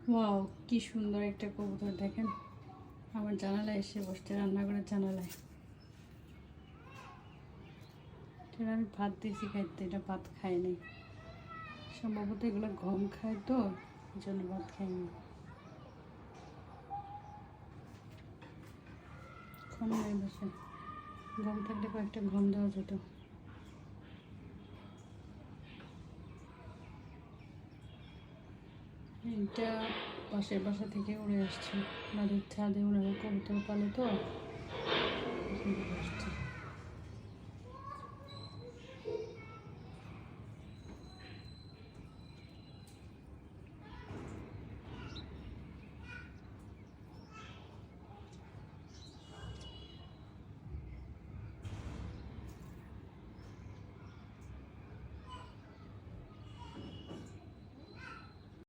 Wow, কি সুন্দর একটা কবুতর দেখেন। আমার জানালায় এসে বসছে, রান্নাঘরের জানালায়। এটা আমি ভাত দিয়েছি খাইতে, এটা ভাত খায় নাই। সম্ভবত এগুলো গম খায় তো, এই জন্য ভাত খায়নি। গম নেই বসে, গম থাকলে কয়েকটা গম দেওয়া যেত। এটা পাশের বাসা থেকে উড়ে আসছে, বাড়ির ছাদে ওনারা কবুতর পালে তো,